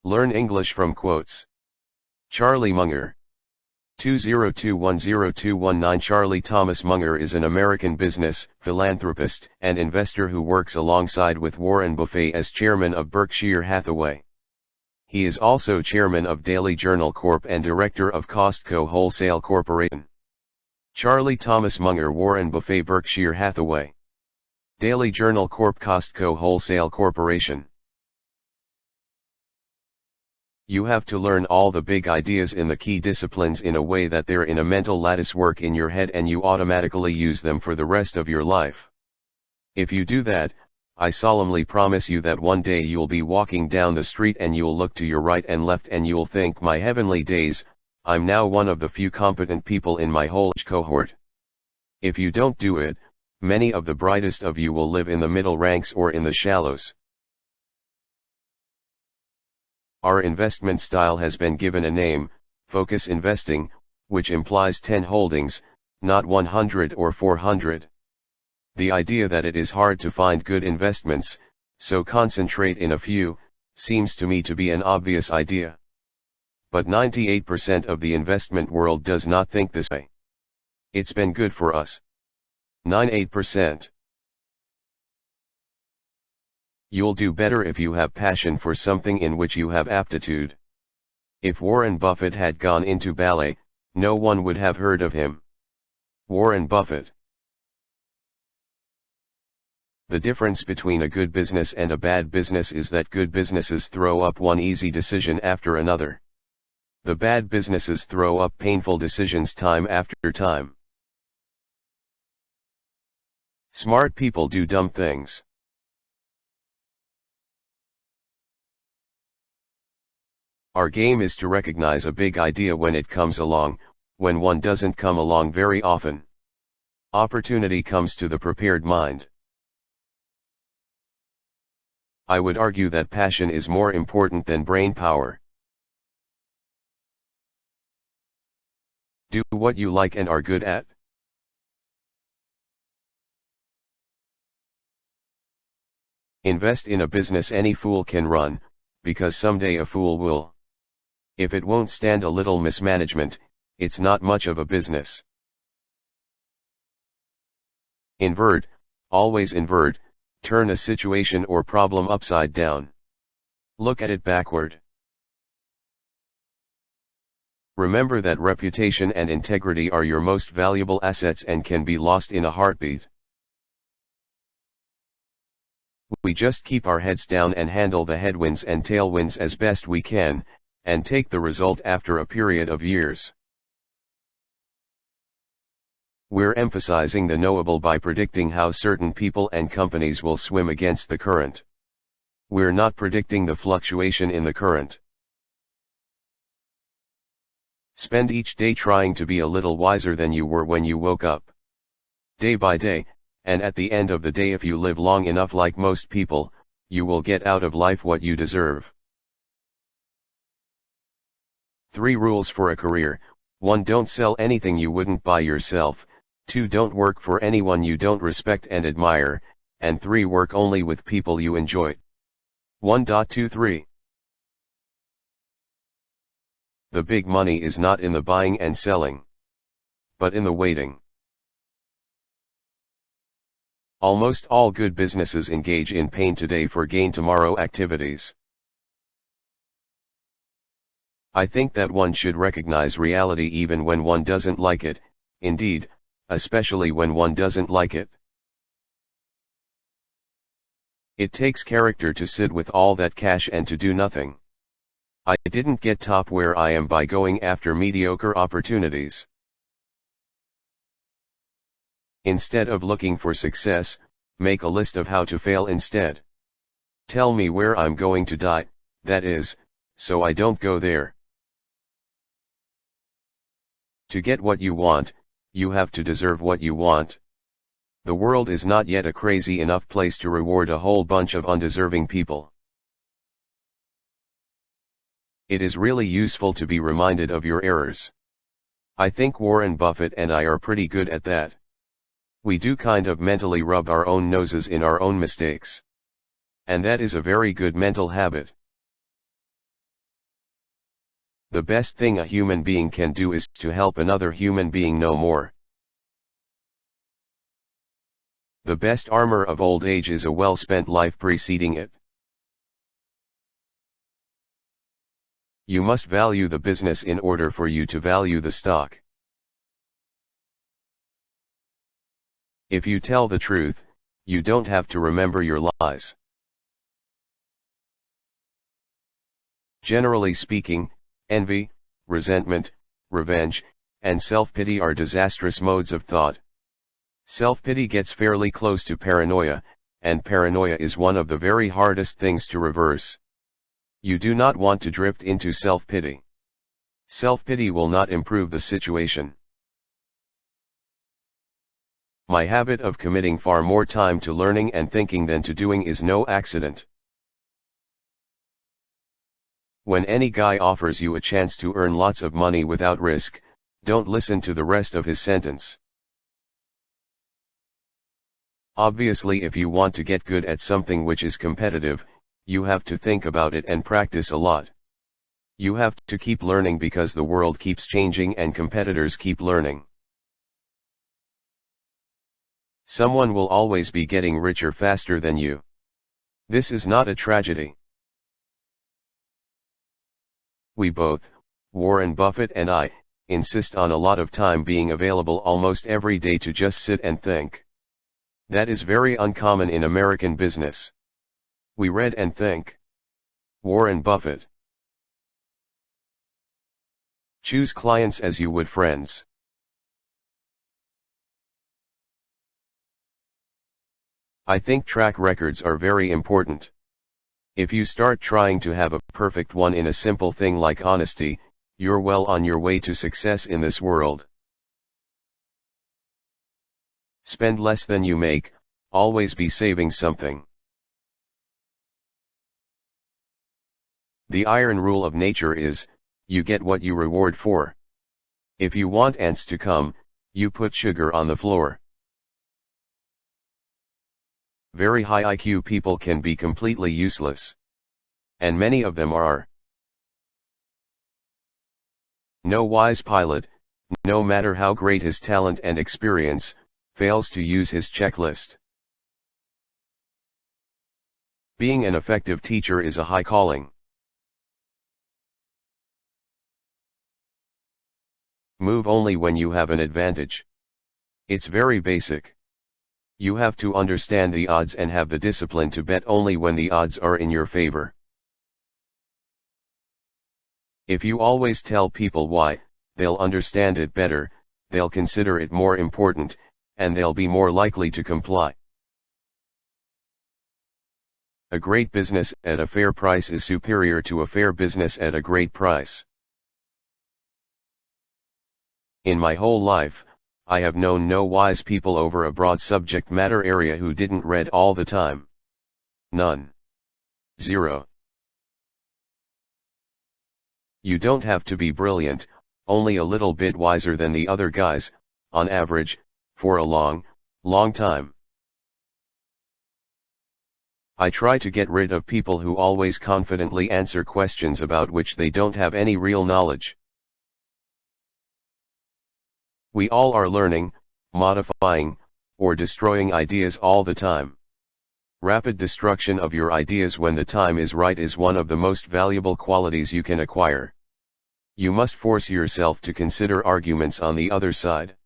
Learn English from Quotes. Charlie Munger. 202102119. Charlie Thomas Munger is an American business, philanthropist, and investor who works alongside with Warren Buffett as chairman of Berkshire Hathaway. He is also chairman of Daily Journal Corp and director of Costco Wholesale Corporation. Charlie Thomas Munger, Warren Buffett, Berkshire Hathaway. Daily Journal Corp, Costco Wholesale Corporation. You have to learn all the big ideas in the key disciplines in a way that they're in a mental lattice work in your head and you automatically use them for the rest of your life. If you do that, I solemnly promise you that one day you'll be walking down the street and you'll look to your right and left and you'll think, my heavenly days, I'm now one of the few competent people in my whole cohort. If you don't do it, many of the brightest of you will live in the middle ranks or in the shallows. Our investment style has been given a name, focus investing, which implies 10 holdings, not 100 or 400. The idea that it is hard to find good investments, so concentrate in a few, seems to me to be an obvious idea. But 98% of the investment world does not think this way. It's been good for us. 98%. You'll do better if you have passion for something in which you have aptitude. If Warren Buffett had gone into ballet, no one would have heard of him. Warren Buffett. The difference between a good business and a bad business is that good businesses throw up one easy decision after another. The bad businesses throw up painful decisions time after time. Smart people do dumb things. Our game is to recognize a big idea when it comes along, when one doesn't come along very often. Opportunity comes to the prepared mind. I would argue that passion is more important than brain power. Do what you like and are good at. Invest in a business any fool can run, because someday a fool will. If it won't stand a little mismanagement, it's not much of a business. Invert, always invert, turn a situation or problem upside down. Look at it backward. Remember that reputation and integrity are your most valuable assets and can be lost in a heartbeat. We just keep our heads down and handle the headwinds and tailwinds as best we can, and take the result after a period of years. We're emphasizing the knowable by predicting how certain people and companies will swim against the current. We're not predicting the fluctuation in the current. Spend each day trying to be a little wiser than you were when you woke up. Day by day, and at the end of the day, if you live long enough like most people, you will get out of life what you deserve. 3 rules for a career. 1. Don't sell anything you wouldn't buy yourself. 2. Don't work for anyone you don't respect and admire. And 3. Work only with people you enjoy. 1.23. The big money is not in the buying and selling, but in the waiting. Almost all good businesses engage in pain today for gain tomorrow activities. I think that one should recognize reality even when one doesn't like it, indeed, especially when one doesn't like it. It takes character to sit with all that cash and to do nothing. I didn't get top where I am by going after mediocre opportunities. Instead of looking for success, make a list of how to fail instead. Tell me where I'm going to die, that is, so I don't go there. To get what you want, you have to deserve what you want. The world is not yet a crazy enough place to reward a whole bunch of undeserving people. It is really useful to be reminded of your errors. I think Warren Buffett and I are pretty good at that. We do kind of mentally rub our own noses in our own mistakes. And that is a very good mental habit. The best thing a human being can do is to help another human being know more. The best armor of old age is a well-spent life preceding it. You must value the business in order for you to value the stock. If you tell the truth, you don't have to remember your lies. Generally speaking, envy, resentment, revenge, and self-pity are disastrous modes of thought. Self-pity gets fairly close to paranoia, and paranoia is one of the very hardest things to reverse. You do not want to drift into self-pity. Self-pity will not improve the situation. My habit of committing far more time to learning and thinking than to doing is no accident. When any guy offers you a chance to earn lots of money without risk, don't listen to the rest of his sentence. Obviously, if you want to get good at something which is competitive, you have to think about it and practice a lot. You have to keep learning because the world keeps changing and competitors keep learning. Someone will always be getting richer faster than you. This is not a tragedy. We both, Warren Buffett and I, insist on a lot of time being available almost every day to just sit and think. That is very uncommon in American business. We read and think. Warren Buffett. Choose clients as you would friends. I think track records are very important. If you start trying to have a perfect one in a simple thing like honesty, you're well on your way to success in this world. Spend less than you make, always be saving something. The iron rule of nature is, you get what you reward for. If you want ants to come, you put sugar on the floor. Very high IQ people can be completely useless. And many of them are. No wise pilot, no matter how great his talent and experience, fails to use his checklist. Being an effective teacher is a high calling. Move only when you have an advantage. It's very basic. You have to understand the odds and have the discipline to bet only when the odds are in your favor. If you always tell people why, they'll understand it better, they'll consider it more important, and they'll be more likely to comply. A great business at a fair price is superior to a fair business at a great price. In my whole life, I have known no wise people over a broad subject matter area who didn't read all the time. None. Zero. You don't have to be brilliant, only a little bit wiser than the other guys, on average, for a long, long time. I try to get rid of people who always confidently answer questions about which they don't have any real knowledge. We all are learning, modifying, or destroying ideas all the time. Rapid destruction of your ideas when the time is right is one of the most valuable qualities you can acquire. You must force yourself to consider arguments on the other side.